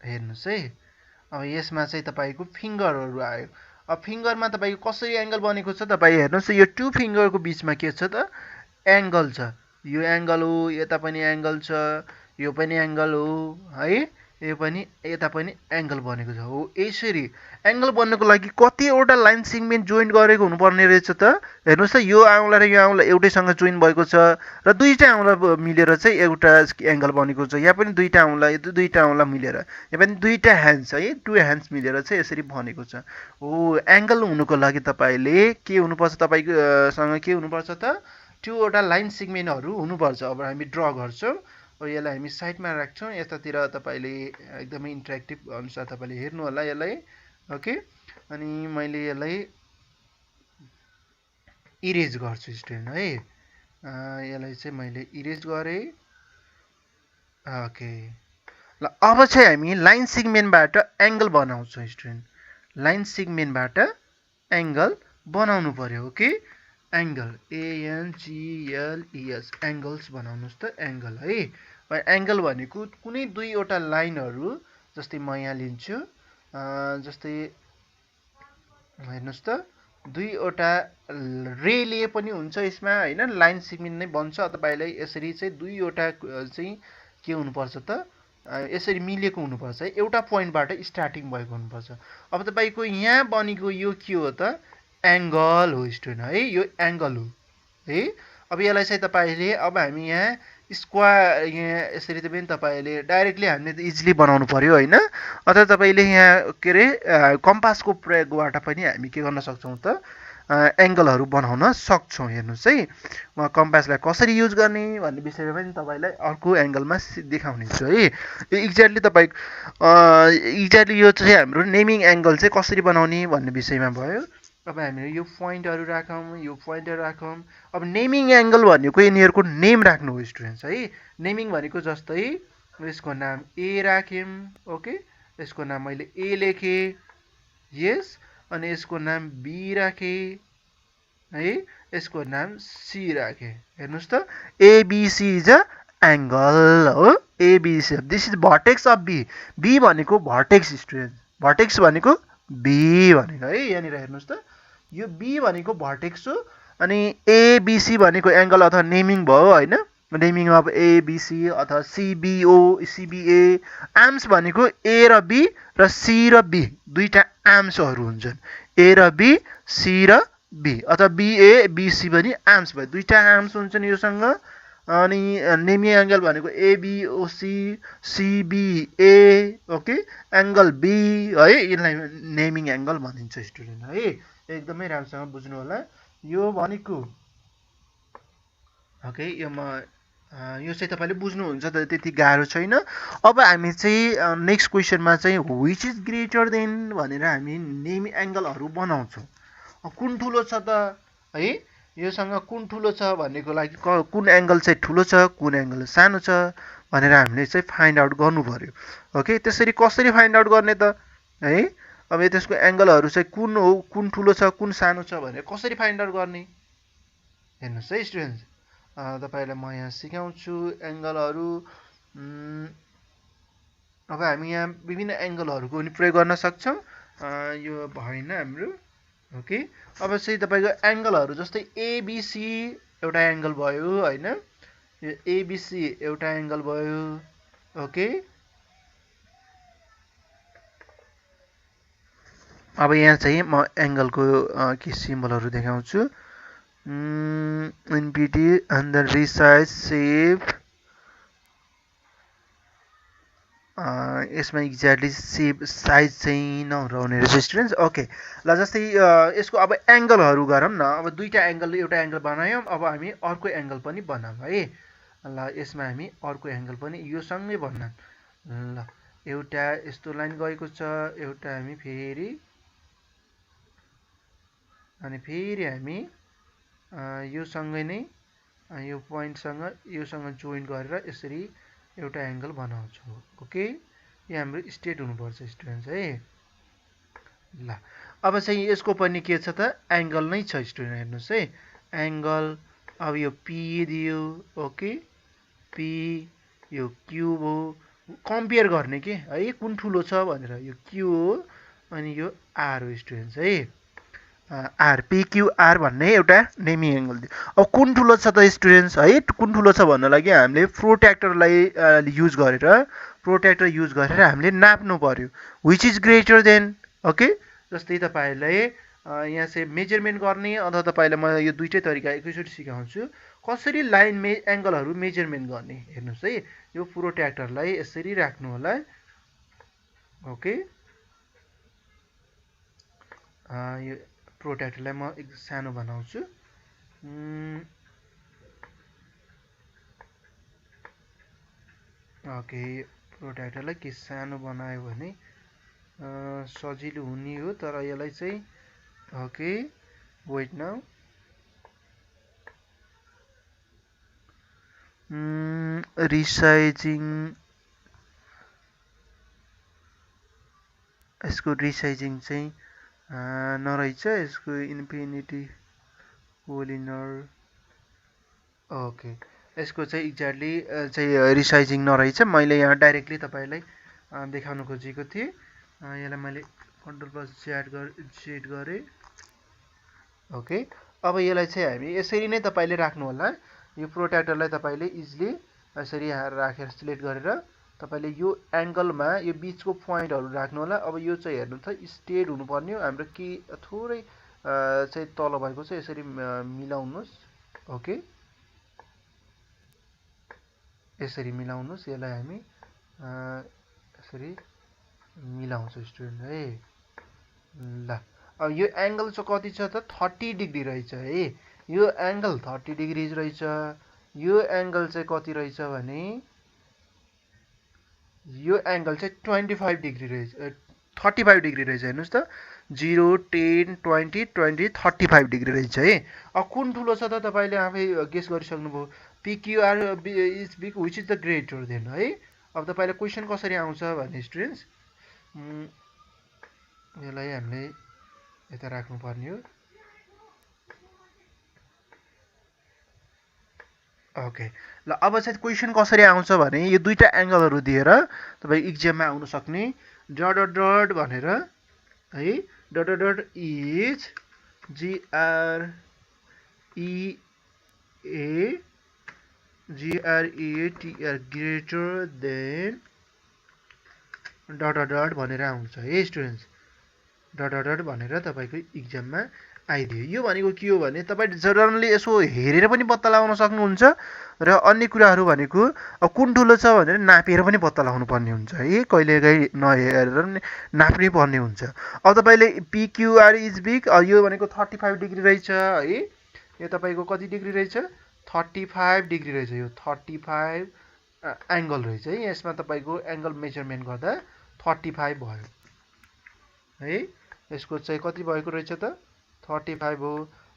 Speaker 1: हेर्नुस् है। अब यसमा चाहिँ तपाईको फिंगरहरु आयो। अब फिंगरमा तपाईको कसरी एंगल बनेको छ तपाई हेर्नुस्, यो टु फिंगरको बीचमा के छ त एंगल छ। यो एंगल हो, यता पनि एंगल छ, यो पनि एंगल हो है, यो पनि यता पनि एंगल बनेको छ। हो यसरी एंगल बन्नको लागि कतिवटा लाइन सेगमेन्ट जोइन गरेको हुनुपर्ने रहेछ त हेर्नुस् त। यो आउला र यो आउला एउटैसँग जोइन भएको छ र दुईटा आउला मिलेर चाहिँ एउटा एंगल बनेको छ। यहाँ पनि दुईटा आउला, यो दुईटा आउला मिलेर, यहाँ पनि दुईटा ह्यान्ड्स है, टु ह्यान्ड्स मिलेर चाहिँ यसरी बनेको छ। हो एंगल हुनुको लागि तपाईले के हुनुपर्छ, तपाईको सँग के हुनुपर्छ त टुवटा लाइन सेगमेन्टहरु हुनुपर्छ। अब हामी ड्र गर्छौं। अब यसलाई हामी साइडमा राख्छौं। यतातिर तपाईले एकदमै इन्टरेक्टिभ अनुसार तपाईले हेर्नु होला यसलाई। ओके, अनि मैले यसलाई इरेज गर्छु स्टुडेन्ट है। यसलाई चाहिँ मैले इरेज गरे। ओके, ल अब चाहिँ हामी लाइन सेगमेन्टबाट एंगल बनाउँछौं स्टुडेन्ट। लाइन सेगमेन्टबाट एंगल बनाउनु पर्यो। ओके, एंगल ANGLES एंगल्स बनाउनुस् त एंगल है। एंगल भनेको कुनै दुईवटा लाइनहरु, जस्तै म यहाँ लिन्छु, जस्तै हेर्नुस् त दुईवटा रेले पनि हुन्छ यसमा हैन, लाइन सेगमेन्ट नै बन्छ। तपाईलाई यसरी चाहिँ दुईवटा चाहिँ के हुनुपर्छ त यसरी मिलेको हुनुपर्छ है, एउटा पोइन्टबाट स्टार्टिङ भएको हुनुपर्छ। अब तपाईको यहाँ बनेको यो के हो त एंगल हो स्टुडेन्ट है, यो एंगल हो है। अब यसलाई चाहिँ तपाईले अब हामी यहाँ स्क्वायर यहाँ यसरी पनि तपाईले डाइरेक्टली हामीले इजिली बनाउनु पर्यो हैन, अथवा तपाईले यहाँ के रे कम्पासको प्रयोगबाट पनि हामी के गर्न सक्छौं त एंगलहरु बनाउन सक्छौं। हेर्नुस् है, म कम्पासलाई कसरी युज गर्ने भन्ने विषयमा पनि तपाईलाई अर्को एंगलमा देखाउने छु है। यो एक्ज्याक्टली तपाई एक्ज्याक्टली यो चाहिँ हाम्रो नेमिङ एंगल चाहिँ कसरी बनाउने भन्ने विषयमा भयो। अब हामीले यो पोइन्टहरु राखौं, यो पोइन्टहरु राखौं। अब नेमिङ एंगल भनेको यिनीहरुको नेम राख्नु हो स्टुडेन्ट्स है। नेमिङ भनेको जस्तै यसको नाम A राख्यौं। ओके, यसको नाम मैले A लेखे, यस, अनि यसको नाम B राखे है, यसको नाम C राखे। हेर्नुस् त ABC इज अ एंगल हो, ABC, this is vertex of B। B भनेको भर्टेक्स स्टुडेन्ट, भर्टेक्स भनेको B भनेको है। यहाँनिर हेर्नुस् त यो B भनेको भर्टेक्स हो, अनि ABC भनेको एंगल अथवा नेमिङ भयो हैन। नेमिङ अफ ABC अथवा CBA। आर्म्स भनेको A र B र C र B दुईटा आर्म्सहरु हुन्छन्, A र B, C र B, अथवा BA BC पनि आर्म्स भयो, दुईटा आर्म्स हुन्छन् योसँग। अनि नेमिङ एंगल भनेको ABOC CBA। Okay, angle B है, यसलाई नेमिङ एंगल भनिन्छ स्टुडेन्ट है। एकदमै राम्रोसँग बुझ्नु होला यो भनेको। ओके, यो म यो चाहिँ तपाईले बुझ्नुहुन्छ त त्यति गाह्रो छैन। अब हामी चाहिँ नेक्स्ट क्वेशनमा चाहिँ व्हिच इज ग्रेटर देन भनेर हामी नेम एंगलहरु बनाउँछौं। कुन ठुलो छ त है, योसँग कुन ठुलो छ भन्नेको लागि कुन एंगल चाहिँ ठुलो छ, कुन एंगल सानो छ भनेर हामीले चाहिँ फाइन्ड आउट गर्नु पर्यो। ओके, त्यसरी कसरी फाइन्ड आउट गर्ने त है। अब त्यसको एंगलहरु चाहिँ कुन हो, कुन ठुलो छ, कुन सानो छ भनेर कसरी फाइन्ड आउट गर्ने हेर्नुस् है स्टुडेन्ट्स। तपाईलाई म यहाँ सिकाउँछु एंगलहरु। अब हामी यहाँ विभिन्न एंगलहरुको पनि प्रयोग गर्न सक्छौं। यो भएन हाम्रो। ओके, अब चाहिँ तपाईको एंगलहरु जस्तै ABC एउटा एंगल भयो हैन, यो ABC एउटा एंगल भयो। ओके, अब यहाँ चाहिँ म एंगलको के सिम्बलहरु देखाउँछु। इन्फिनिटी अन्डर रिसाइज शेप, यसमा एक्ज्याक्टली शेप साइज चाहिँ नहराउने रहेछ स्टुडेन्ट्स। ओके, ल जस्तै यसको अब एंगलहरु गरौँ न। अब दुईटा एंगल, एउटा एंगल बनायौं, अब हामी अर्को एंगल पनि बनाऊँ है। ल यसमा हामी अर्को एंगल पनि यो सँगै बनाऊँ। ल एउटा यस्तो लाइन गएको छ, एउटा हामी फेरि, अनि फेरि हामी यो सँगै नै यो पोइन्टसँग योसँग जोइन गरेर यसरी एउटा एंगल बनाउँछौं। ओके, यो हाम्रो स्ट्रेट हुनुपर्छ स्टुडेन्ट्स है। ल अब चाहिँ यसको पनि के छ त एंगल नै छ स्टुडेन्ट। हेर्नुस् है, एंगल। अब यो P दियो। ओके, P, यो क्यूब हो, कम्पेयर गर्ने के है कुन ठुलो छ भनेर यो क्यू हो अनि यो आर हो स्टुडेन्ट्स है आर पिक्युआर भन्ने एउटा नेमिङ एङ्गल दियो अब कुन ठुलो छ त स्टुडेन्ट्स है कुन ठुलो छ भन्नु लागि हामीले प्रोट्र्याक्टरलाई युज गरेर हामीले नाप्नु पर्यो which is greater than okay जस्तै तपाईँहरूलाई यहाँ चाहिँ मेजरमेन्ट गर्ने अथवा तपाईँलाई म यो दुइटै तरिका एकैचोटि सिकाउँछु कसरी लाइन एङ्गलहरू मेजरमेन्ट गर्ने हेर्नुहोस् है यो प्रोट्र्याक्टरलाई यसरी राख्नु होला ओके यो प्रोट्र्याक्टरलाई म एक सानो बनाउँछु ओके प्रोट्र्याक्टरलाई के सानो बनायो भने सजिलो हुने हो तर यसलाई चाहिँ ओके वेट नाउ रिसाइजिङ यसको रिसाइजिङ चाहिँ नरहेछ यसको इन्फिनिटी पोलिनर ओके यसको चाहिँ एक्ज्याक्टली चाहिँ रिसाइजिङ नरहेछ मैले यहाँ डाइरेक्टली तपाईँलाई देखाउन खोजेको थिएँ यसलाई मैले कन्ट्रोल+Z गरेँ ओके अब यसलाई चाहिँ हामी यसरी नै तपाईँले राख्नु होला यो प्रोट्र्याक्टरलाई तपाईँले इजिली यसरी राखेर सिलेक्ट गरेर तपाईँले यो एङ्गलमा यो बिचको पोइन्टहरू राख्नु होला अब यो चाहिँ हेर्नु त स्ट्रेट हुनुपर्ने हो हाम्रो कि थोरै चाहिँ तल भएको छ यसरी मिलाउनुहोस् ओके यसरी मिलाउनुहोस् यसलाई हामी यसरी मिलाउँछौँ स्टुडेन्ट है ल अब यो एङ्गल चाहिँ कति छ त 30 डिग्री रहेछ है यो एङ्गल 30 डिग्री रहेछ यो एङ्गल चाहिँ कति रहेछ भने यो एङ्गल चाहिँ 25 डिग्री रहेछ 35 डिग्री रहेछ हेर्नुहोस् त 0 10 20 20 35 डिग्री रहेछ है अब कुन ठुलो छ त तपाईँले आफै गेस गरिसक्नुभयो picture is big which is the greater than है अब तपाईँलाई क्वेसन कसरी आउँछ भने स्टुडेन्ट्स यसलाई हामीले यता राख्नुपर्ने हो ओके ल अब चाहिँ क्वेसन कसरी आउँछ भने यो दुईटा एङ्गलहरू दिएर तपाईँ इक्जाममा आउन सक्ने डट डट डट भनेर है dot dot dot is GREATR greater than dot dot dot भनेर आउँछ है स्टुडेन्ट्स डट डट डट भनेर तपाईँको इक्जाममा आइदियो यो भनेको के हो भने तपाईँ जरुरले यसो हेरेर पनि पत्ता लगाउन सक्नुहुन्छ र अन्य कुराहरू भनेको अब कुन ठुलो छ भनेर नापेर पनि पत्ता लगाउनु पर्ने हुन्छ है कहिलेकाहीँ नहेरेर पनि नाप्नै पर्ने हुन्छ अब तपाईँले पिक्युआर इज बिग यो भनेको 35 डिग्री रहेछ है यो तपाईँको कति डिग्री रहेछ 35 डिग्री रहेछ यो 35 एङ्गल रहेछ है यसमा तपाईँको एङ्गल मेजरमेन्ट गर्दा 35 भयो है यसको चाहिँ कति भएको रहेछ त 35 हो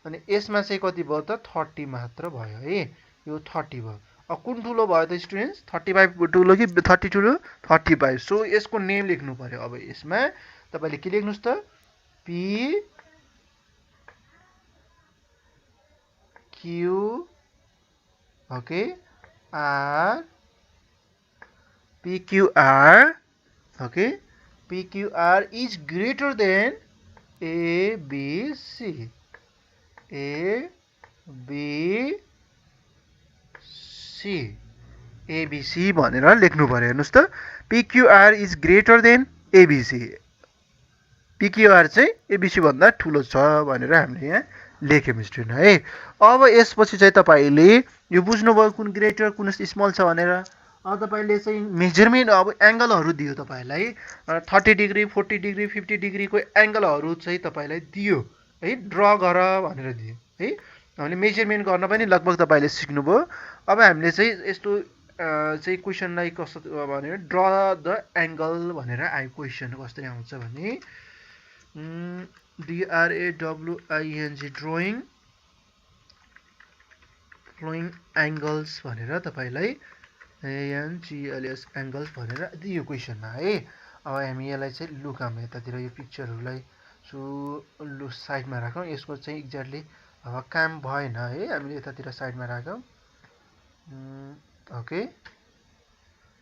Speaker 1: अनि यसमा चाहिँ कति भयो त 30 मात्र भयो है यो 30 भयो अब कुन ठुलो भयो त स्टुडेन्ट्स 35 ठुलो कि 30 ठुलो 35 सो यसको नेम लेख्नु पर्यो अब यसमा तपाईँले के लेख्नुहोस् त P Q okay R PQR okay PQR is greater than ABC ABC भनेर लेख्नु पर्यो हेर्नुस् त PQR is greater than ABC PQR चाहिँ ABC भन्दा ठुलो छ भनेर हामीले यहाँ लेख्यौँ स्टुडेन्ट है अब यसपछि चाहिँ तपाईले यो बुझ्नुभयो कुन ग्रेटर कुन स्मल छ भनेर अब तपाईले चाहिँ मेजरमेन्ट अब एङ्गलहरू दियो तपाईलाई 30 डिग्री 40 डिग्री 50 डिग्रीको एङ्गलहरू चाहिँ तपाईलाई दियो है ड्र गर भनेर दियो है हामीले मेजरमेन्ट गर्न पनि लगभग तपाईले सिक्नुभयो अब हामीले चाहिँ यस्तो चाहिँ क्वेसनलाई कस्तो भने ड्र द एङ्गल भनेर आयो क्वेसन कसरी आउँछ भने DRAWING ड्रइङ एङ्गल्स भनेर तपाईलाई ANGLS एङ्गल्स भनेर दियो क्वेसनमा है अब हामी यसलाई चाहिँ लुकाम यतातिर यो पिक्चरहरूलाई सो लु साइडमा राखौँ यसको चाहिँ एक्ज्याक्टली अब काम भएन है हामीले यतातिर साइडमा राखौँ ओके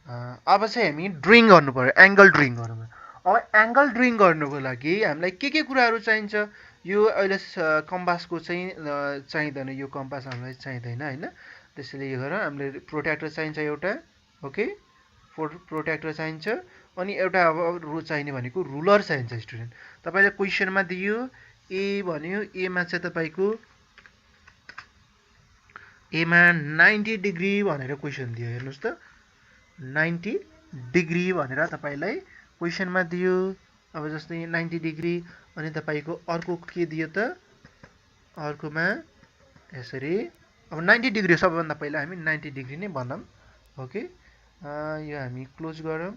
Speaker 1: अब चाहिँ हामी ड्रइङ गर्नु पर्यो, एङ्गल ड्रइङ गर्नु पर्यो। अब एङ्गल ड्रइङ गर्नुको लागि हामीलाई के कुराहरू चाहिन्छ? यो अहिले कम्पासको चाहिँ चाहिँदैन, यो कम्पास हामीलाई चाहिँदैन होइन। त्यसैले यो गरेर हामीले प्रोट्र्याक्टर चाहिन्छ एउटा, ओके, प्रोट्र्याक्टर चाहिन्छ। अनि एउटा अब चाहिने भनेको रुलर चाहिन्छ स्टुडेन्ट। तपाईँले क्वेसनमा दियो ए भन्यो, एमा चाहिँ तपाईँको एमा 90 डिग्री भनेर क्वेसन दियो, हेर्नुहोस् त 90 डिग्री भनेर तपाईँलाई क्वेसनमा दियो। अब जस्तै 90 डिग्री अनि तपाईँको अर्को के दियो त, अर्कोमा यसरी अब 90 डिग्री सबैभन्दा पहिला हामी 90 डिग्री नै बनाऊँ, ओके। यो हामी क्लोज गरौँ।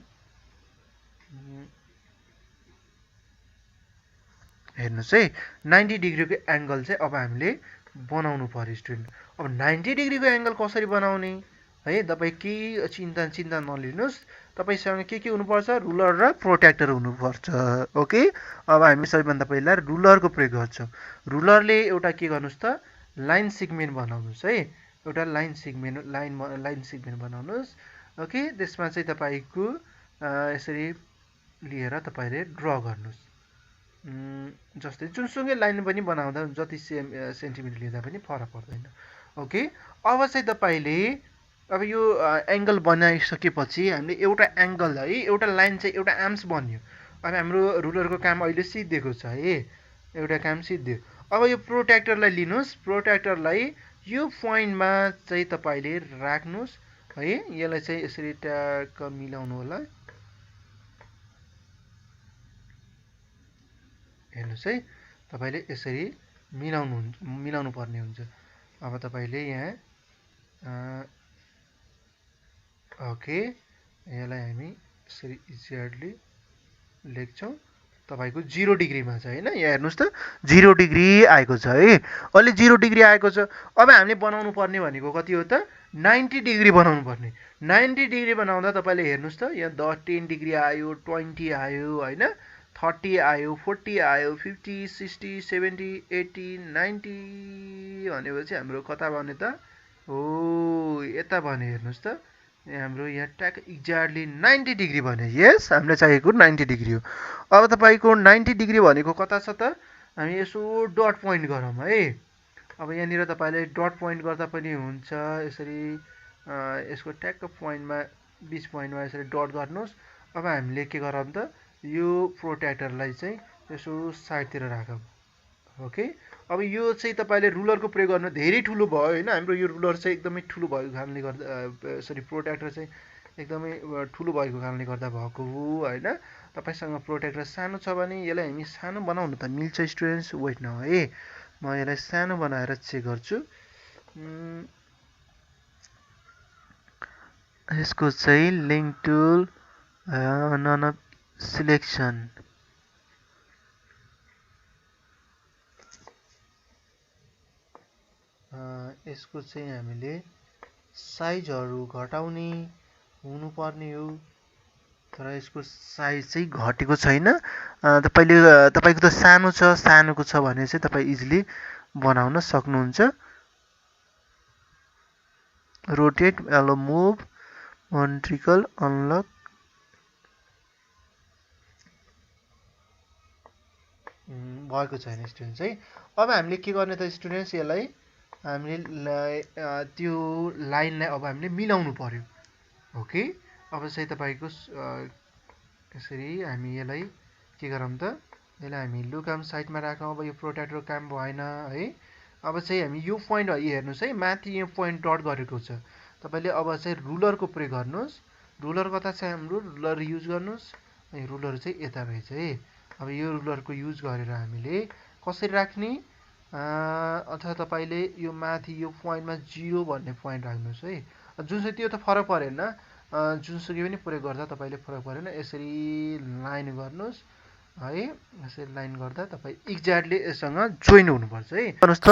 Speaker 1: हेर्नुहोस् है 90 डिग्रीको एङ्गल चाहिँ अब हामीले बनाउनु पर्यो स्टुडेन्ट। अब 90 डिग्रीको एङ्गल कसरी बनाउने है, तपाईँ केही चिन्ता नलिनुहोस्। तपाईँसँग के हुनुपर्छ, रुलर र प्रोट्र्याक्टर हुनुपर्छ, ओके। अब हामी सबैभन्दा पहिला रुलरको प्रयोग गर्छौँ। रुलरले एउटा के गर्नुहोस् त, लाइन सिगमेन्ट बनाउनुहोस् है, एउटा लाइन सिगमेन्ट बनाउनुहोस्, ओके। त्यसमा चाहिँ तपाईँको यसरी लिएर तपाईँले ड्र गर्नुहोस्। जस्तै जुनसुकै लाइन पनि बनाउँदा जति सेन्टिमिटर लिँदा पनि फरक पर्दैन, ओके। अब चाहिँ तपाईँले अब यो एङ्गल बनाइसकेपछि हामीले एउटा एङ्गल है, एउटा लाइन चाहिँ एउटा आर्म्स बन्यो। अब हाम्रो रुलरको काम अहिले सिद्धिएको छ है, एउटा काम सिद्धियो। अब यो प्रोट्र्याक्टरलाई लिनुहोस्, प्रोट्र्याक्टरलाई यो पोइन्टमा चाहिँ तपाईँले राख्नुहोस् है। यसलाई चाहिँ यसरी ट्याक्क मिलाउनु होला, हेर्नुहोस् है, तपाईँले यसरी मिलाउनु पर्ने हुन्छ। अब तपाईँले यहाँ ओके, यसलाई हामी यसरी इजियरली लेख्छौँ। तपाईँको 0 डिग्रीमा छ होइन, यहाँ हेर्नुहोस् त 0 डिग्री आएको छ है, अहिले 0 डिग्री आएको छ। अब हामीले बनाउनु पर्ने भनेको कति हो त, 90 डिग्री बनाउनु पर्ने। 90 डिग्री बनाउँदा तपाईँले हेर्नुहोस् त यहाँ 10 डिग्री आयो, 20 आयो होइन, 30 आयो, 40 आयो, 50, 60, 70, 80, 90 भनेपछि हाम्रो कता भन्यो त, हो यता भन्यो, हेर्नुहोस् त हाम्रो यहाँ ट्याक एक्ज्याक्टली 90 डिग्री भन्यो। यस, हामीलाई चाहिएको 90 डिग्री हो। अब तपाईँको 90 डिग्री भनेको कता छ त, हामी यसो डट पोइन्ट गरौँ है। अब यहाँनिर तपाईँले डट पोइन्ट गर्दा पनि हुन्छ, यसरी यसको ट्याक्क पोइन्टमा 20 पोइन्टमा यसरी डट गर्नुहोस्। अब हामीले के गरौँ त, यो प्रोट्र्याक्टरलाई चाहिँ यसो साइडतिर राखौँ, ओके। अब यो चाहिँ तपाईँले रुलरको प्रयोग गर्नु धेरै ठुलो भयो होइन, हाम्रो यो रुलर चाहिँ एकदमै ठुलो भएको कारणले गर्दा, सरी प्रोट्र्याक्टर चाहिँ एकदमै ठुलो भएको कारणले गर्दा भएको हो होइन। तपाईँसँग प्रोट्र्याक्टर सानो छ भने यसलाई हामी सानो बनाउनु त मिल्छ स्टुडेन्ट्स, वेट न है, म यसलाई सानो बनाएर चेक गर्छु। यसको चाहिँ link tool none of selection, यसको चाहिँ हामीले साइजहरू घटाउने हुनुपर्ने हो, तर यसको साइज चाहिँ घटेको छैन। तपाईँको त सानोको छ भने चाहिँ तपाईँ इजिली बनाउन सक्नुहुन्छ। रोटेट, एलो मुभ, भन्ट्रिकल, अनलक, भएको छैन स्टुडेन्ट्स है। अब हामीले के गर्ने त स्टुडेन्ट्स, यसलाई हामीले त्यो लाइनलाई अब हामीले मिलाउनु पर्यो, ओके। अब चाहिँ तपाईँको यसरी हामी यसलाई के गरौँ त, यसलाई हामी लुकाम साइडमा राखौँ। अब यो प्रोट्र्याक्टर काम भएन है। अब चाहिँ हामी यो पोइन्ट हेर्नुहोस् है, माथि यो पोइन्ट डट गरेको छ। तपाईँले अब चाहिँ रुलरको प्रयोग गर्नुहोस्। रुलर कता छ हाम्रो, रुलर युज गर्नुहोस्। रुलर चाहिँ यता रहेछ है। अब यो रुलरको युज गरेर हामीले कसरी राख्ने, अथवा तपाईँले यो माथि यो पोइन्टमा 0 भन्ने पोइन्ट राख्नुहोस् है। जुनसुकै त्यो त फरक परेन, जुनसुकै पनि प्रयोग गर्दा तपाईँले फरक परेन, यसरी लाइन गर्नुहोस् है। यसरी लाइन गर्दा तपाईँ एक्ज्याक्टली यससँग जोइन हुनुपर्छ है। हेर्नुहोस् त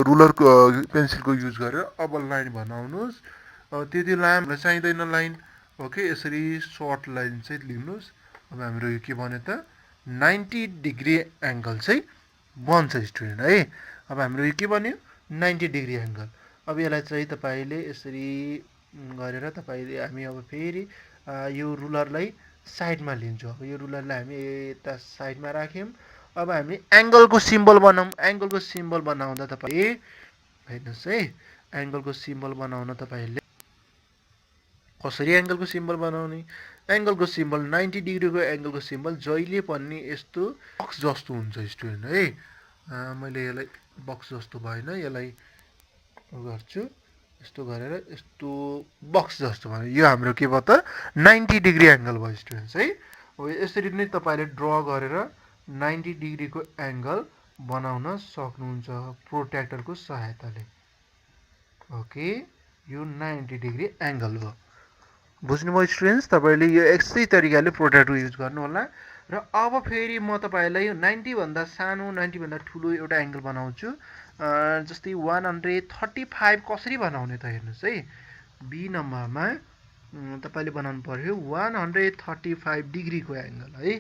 Speaker 1: रुलरको पेन्सिलको युज गरेर अब लाइन बनाउनुहोस्। त्यति लामो चाहिँदैन लाइन, ओके। यसरी सर्ट लाइन चाहिँ लिनुहोस्। अब हाम्रो यो के भन्यो त, 90 डिग्री एङ्गल चाहिँ बन्छ स्टुडेन्ट है। अब हाम्रो यो के भन्यो, 90 डिग्री एङ्गल। अब यसलाई चाहिँ तपाईँले यसरी गरेर तपाईले हामी अब फेरि यो रुलरलाई साइडमा लिन्छौँ। अब यो रुलरलाई हामी यता साइडमा राख्यौँ। अब हामी एङ्गलको सिम्बल बनाऊँ। एङ्गलको सिम्बल बनाउँदा तपाईँ हेर्नुहोस् है, एङ्गलको सिम्बल बनाउन तपाईँहरूले कसरी एङ्गलको सिम्बल बनाउने? एङ्गलको सिम्बल 90 डिग्रीको एङ्गलको सिम्बल जहिले पनि यस्तो बक्स जस्तो हुन्छ स्टुडेन्ट है। मैले यसलाई बक्स जस्तो भएन, यसलाई गर्छु यस्तो गरेर, यस्तो बक्स जस्तो भयो। यो हाम्रो के भयो त 90 डिग्री एङ्गल भयो स्टुडेन्ट्स है। अब यसरी नै तपाईँले ड्र गरेर 90 डिग्रीको एङ्गल बनाउन सक्नुहुन्छ प्रोट्र्याक्टरको सहायताले। ओके, यो 90 डिग्री एङ्गल भयो। बुझ्नुभयो स्टुडेन्ट्स? तपाईँले यो यस्तै तरिकाले प्रोट्र्याक्टर युज गर्नु होला। र अब फेरि म तपाईँलाई 90 भन्दा सानो 90 भन्दा ठुलो एउटा एङ्गल बनाउँछु। जस्तै 135 कसरी बनाउने त हेर्नुहोस् है। बी नम्बरमा तपाईँले बनाउनु पर्यो 135 डिग्रीको एङ्गल है।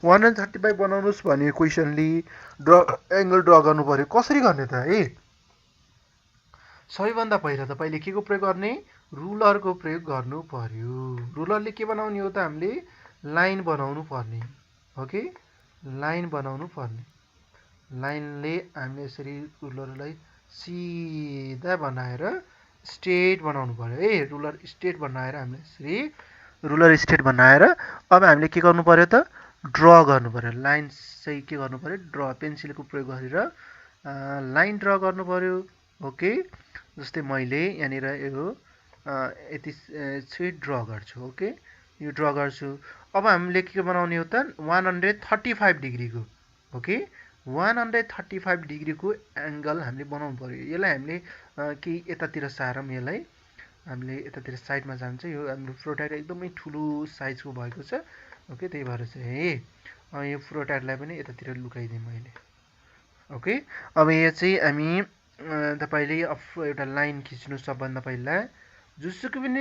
Speaker 1: 135 बनाउनुहोस् भने क्वेसनले एङ्गल ड्र गर्नु पर्यो। कसरी गर्ने त है? सबैभन्दा पहिला तपाईँले के को प्रयोग गर्ने? रुलरको प्रयोग गर्नु पर्यो। रुलरले के बनाउने हो त? हामीले लाइन बनाउनु पर्ने। ओके, लाइन बनाउनु पर्ने। लाइनले हामीले यसरी रुलरलाई सिधा बनाएर स्ट्रेट बनाउनु पर्यो है। रुलर स्ट्रेट बनाएर हामीले यसरी रुलर स्ट्रेट बनाएर अब हामीले के गर्नु पर्यो त? ड्र गर्नु पर्यो। लाइन चाहिँ के गर्नु पर्यो? ड्र, पेन्सिलको प्रयोग गरेर लाइन ड्र गर्नु पर्यो। ओके, जस्तै मैले यहाँनिर यो यति चाहिँ ड्र गर्छु। ओके, यो ड्र गर्छु। अब हामीले के बनाउने हो त? 135 डिग्रीको। ओके, 135 डिग्रीको एङ्गल हामीले बनाउनु पर्यो। यसलाई हामीले केही यतातिर सारौँ। यसलाई हामीले यतातिर साइडमा जान्छ। यो हाम्रो प्रोट्र्याक्टर एकदमै ठुलो साइजको भएको छ। ओके, त्यही भएर चाहिँ यो प्रोट्र्याक्टरलाई पनि यतातिर लुकाइदिएँ मैले। ओके, अब यो चाहिँ हामी तपाईँले एउटा लाइन खिच्नु। सबभन्दा पहिला जुसुकै पनि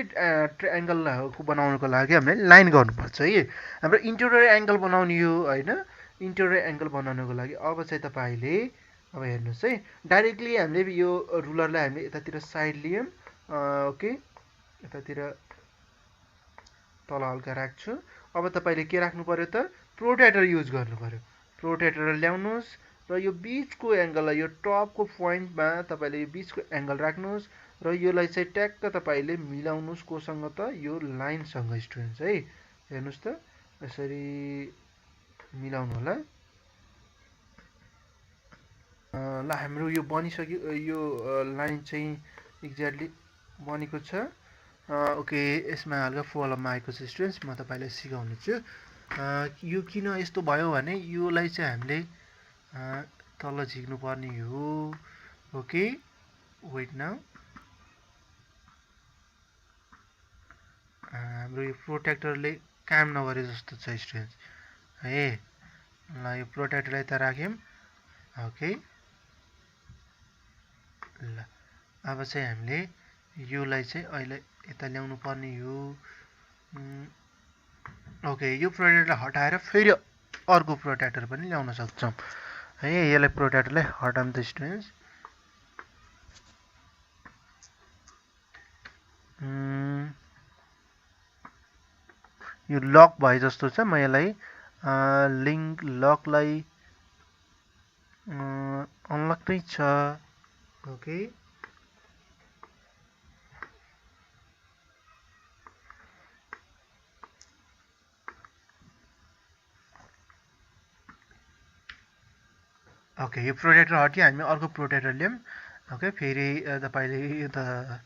Speaker 1: एङ्गलको बनाउनुको लागि हामीले लाइन गर्नुपर्छ है। हाम्रो इन्टेरियर एङ्गल बनाउने हो होइन। इन्टेरियर एङ्गल बनाउनुको लागि अब चाहिँ तपाईँले अब हेर्नुहोस् है, डाइरेक्टली हामीले यो रुलरलाई हामीले यतातिर साइड लियौँ। ओके, यतातिर तल हल्का राख्छु। अब तपाईँले के राख्नु पर्यो त? प्रोट्र्याक्टर युज गर्नु पर्यो। प्रोट्र्याक्टर ल्याउनुहोस् र यो बिचको एङ्गललाई, यो टपको पोइन्टमा तपाईँले यो बिचको एङ्गल राख्नुहोस् र योलाई चाहिँ ट्याक्क तपाईँले मिलाउनुहोस् कोसँग त? यो लाइनसँग स्टुडेन्ट्स है। हेर्नुहोस् त, यसरी मिलाउनु होला। ल, हाम्रो यो बनिसक्यो। यो लाइन चाहिँ एक्ज्याक्टली बनेको छ। ओके, यसमा हल्का प्रब्लम आएको छ स्टुडेन्ट्स, म तपाईँलाई सिकाउनु छु। यो किन यस्तो भयो भने योलाई चाहिँ हामीले तल झिक्नु पर्ने हो। Okay, wait now. हाम्रो यो प्रोट्र्याक्टरले काम नगरे जस्तो छ स्टुडेन्ट्स है। ल, यो प्रोट्र्याक्टरलाई त राख्यौँ। ओके, ल, अब चाहिँ हामीले योलाई चाहिँ अहिले यता ल्याउनु पर्ने हो। ओके, यो प्रोट्र्याक्टरलाई हटाएर फेरि अर्को प्रोट्र्याक्टर पनि ल्याउन सक्छौँ है। यसलाई प्रोट्र्याक्टरलाई हटाउँ त स्टुडेन्ट्स। यो लक भए जस्तो छ। म यसलाई लिङ्क लकलाई अनलक नै छ। ओके, ओके, यो प्रोट्र्याक्टर हट्यो। हामी अर्को प्रोट्र्याक्टर ल्याऊँ। ओके, फेरि तपाईँले यो त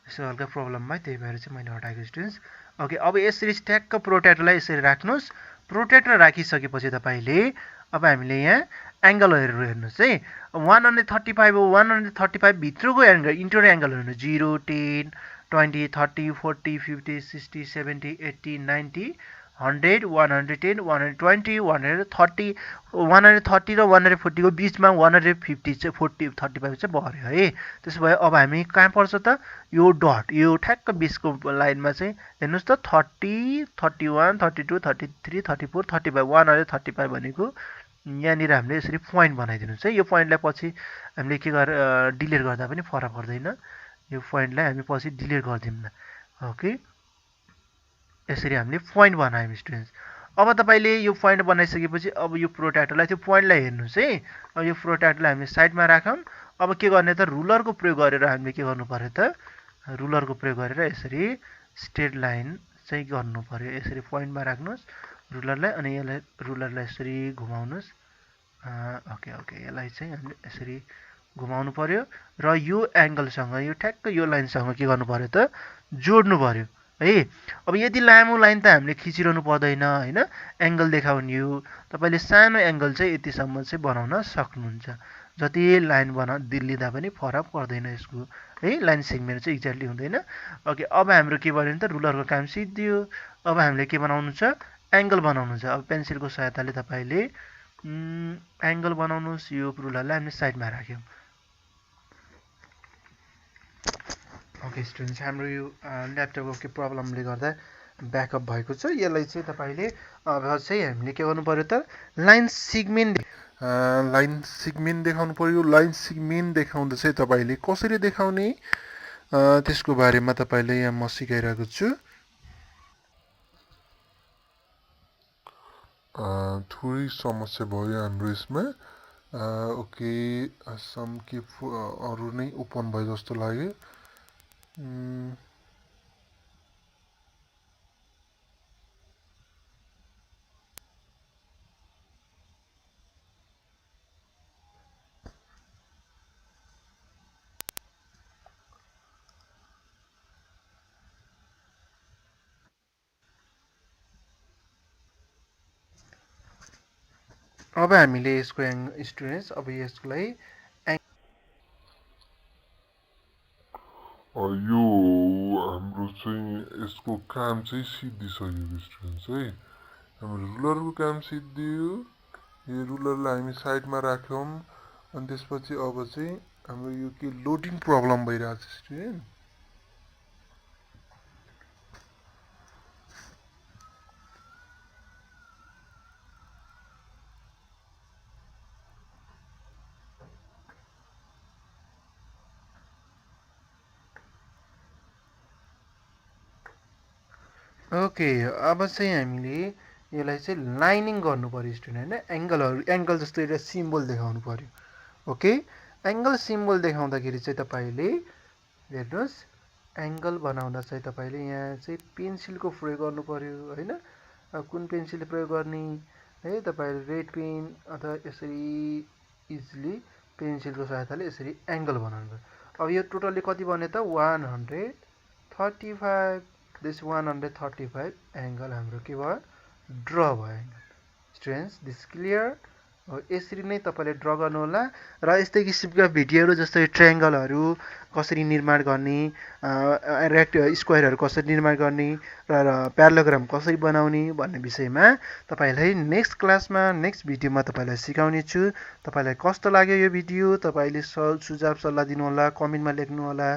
Speaker 1: यसो हल्का प्रब्लम भयो, त्यही भएर चाहिँ मैले हटाएको स्टुडेन्ट्स। ओके, अब यसरी ट्याक्क प्रोट्र्याक्टरलाई यसरी राख्नुहोस्। प्रोट्र्याक्टर राखिसकेपछि तपाईँले अब हामीले यहाँ एङ्गलहरू हेर्नुहोस् है। 135 हो। 135 भित्रको एङ्गल, इन्टेरियर एङ्गल हेर्नु 0, 10, 20, 30, 40, 50, 60, 70, 80, 90, 100, 110, 120, 130, 130 र 140 को बिचमा 150 चाहिँ 40, 35 चाहिँ बढ्यो है। त्यसो भए अब हामी कहाँ पर्छ त? यो डट, यो ठ्याक्क बिचको लाइनमा चाहिँ हेर्नुहोस् त, 30, 31, 32, 33, 34, 35, 135 भनेको यहाँनिर हामीले यसरी पोइन्ट बनाइदिनुहोस् है। यो पोइन्टलाई पछि हामीले के गरेर डिलिट गर्दा पनि फरक पर्दैन। यो पोइन्टलाई हामी पछि डिलिट गरिदिउँला। ओके यसरी हामीले पोइन्ट बनायौँ स्टुडेन्ट्स। अब तपाईँले यो पोइन्ट बनाइसकेपछि अब यो प्रोट्याक्टरलाई त्यो पोइन्टलाई हेर्नुहोस् है। अब यो प्रोट्याक्टरलाई हामीले साइडमा राखौँ। अब के गर्ने त रुलरको प्रयोग गरेर हामीले के गर्नु पर्यो त रुलरको प्रयोग गरेर यसरी स्ट्रेट लाइन चाहिँ गर्नु पर्यो। यसरी पोइन्टमा राख्नुहोस् रुलरलाई अनि यसलाई रुलरलाई यसरी घुमाउनुहोस्। ओके ओके यसलाई चाहिँ हामीले यसरी घुमाउनु पर्यो र यो एङ्गलसँग यो ठ्याक्क यो लाइनसँग के गर्नु पर्यो त जोड्नु पर्यो है। अब यति लामो लाइन त हामीले खिचिरहनु पर्दैन होइन, एङ्गल देखाउने हो। तपाईँले सानो एङ्गल चाहिँ यतिसम्म चाहिँ बनाउन सक्नुहुन्छ। जति लाइन लिँदा पनि फरक पर्दैन यसको है, लाइन सेगमेन्ट चाहिँ एक्ज्याक्टली हुँदैन। ओके अब हाम्रो के भन्यो त रुलरको काम सिद्धियो। अब हामीले के बनाउनु छ एङ्गल बनाउनु छ। अब पेन्सिलको सहायताले तपाईँले एङ्गल बनाउनुहोस्। यो रुलरलाई हामीले साइडमा राख्यौँ। ओके स्टुडेन्ट्स हाम्रो यो ल्यापटपको के प्रब्लमले गर्दा ब्याकअप भएको छ। यसलाई चाहिँ तपाईँले अब चाहिँ हामीले के गर्नु पर्यो त लाइन सिगमेन्ट देखाउनु पर्यो। लाइन सिगमेन्ट देखाउँदा चाहिँ तपाईँले कसरी देखाउने त्यसको बारेमा तपाईँले यहाँ म सिकाइरहेको छु। थोरै समस्या भयो हाम्रो यसमा। ओके सम के अरू नै ओपन भयो जस्तो लाग्यो। अब हामीले यसको स्टुडेन्ट्स अब यसलाई
Speaker 2: यो हाम्रो चाहिँ यसको काम चाहिँ सिद्धिसकेको स्टुडेन्ट्स है। हाम्रो रुलरको काम सिद्धियो। यो रुलरलाई हामी साइडमा राख्यौँ अनि त्यसपछि अब चाहिँ हाम्रो यो के लोडिङ प्रब्लम भइरहेको छ स्टुडेन्ट।
Speaker 1: ओके अब चाहिँ हामीले यसलाई चाहिँ लाइनिङ गर्नु पर्यो स्टुडेन्ट होइन। एङ्गल जस्तो एउटा सिम्बल देखाउनु पर्यो। ओके एङ्गल सिम्बल देखाउँदाखेरि चाहिँ तपाईँले हेर्नुहोस् एङ्गल बनाउँदा चाहिँ तपाईँले यहाँ चाहिँ पेन्सिलको प्रयोग गर्नु पर्यो होइन। कुन पेन्सिल प्रयोग गर्ने है, तपाईँले रेड पेन अथवा यसरी इजिली पेन्सिलको सहायताले यसरी एङ्गल बनाउनु पर्यो। अब यो टोटल्ली कति बन्यो त 135। दिस 135 एङ्गल हाम्रो के भयो ड्र भयो स्टुडेन्ट्स। This clear. यसरी नै तपाईँले ड्र गर्नुहोला र यस्तै किसिमका भिडियोहरू जस्तै ट्रायङ्गलहरू कसरी निर्माण गर्ने, स्क्वायरहरू कसरी निर्माण गर्ने र प्यारालोग्राम कसरी बनाउने भन्ने विषयमा तपाईँलाई नेक्स्ट क्लासमा नेक्स्ट भिडियोमा तपाईँलाई सिकाउने छु। तपाईँलाई कस्तो लाग्यो यो भिडियो तपाईँले सुझाव सल्लाह दिनुहोला, कमेन्टमा लेख्नुहोला।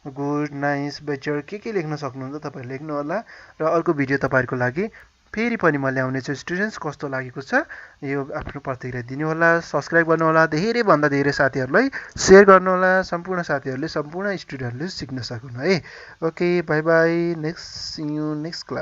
Speaker 1: गुड नाइस बेटर के लेख्न सक्नुहुन्छ तपाईँले लेख्नुहोला र अर्को भिडियो तपाईँहरूको लागि फेरि पनि म ल्याउनेछु स्टुडेन्ट्स। कस्तो लागेको छ यो आफ्नो प्रतिक्रिया दिनुहोला, सब्सक्राइब गर्नुहोला, धेरैभन्दा धेरै साथीहरूलाई सेयर गर्नुहोला, सम्पूर्ण साथीहरूले सम्पूर्ण स्टुडेन्टले सिक्न सकुन् है। Okay bye bye, next see you next class.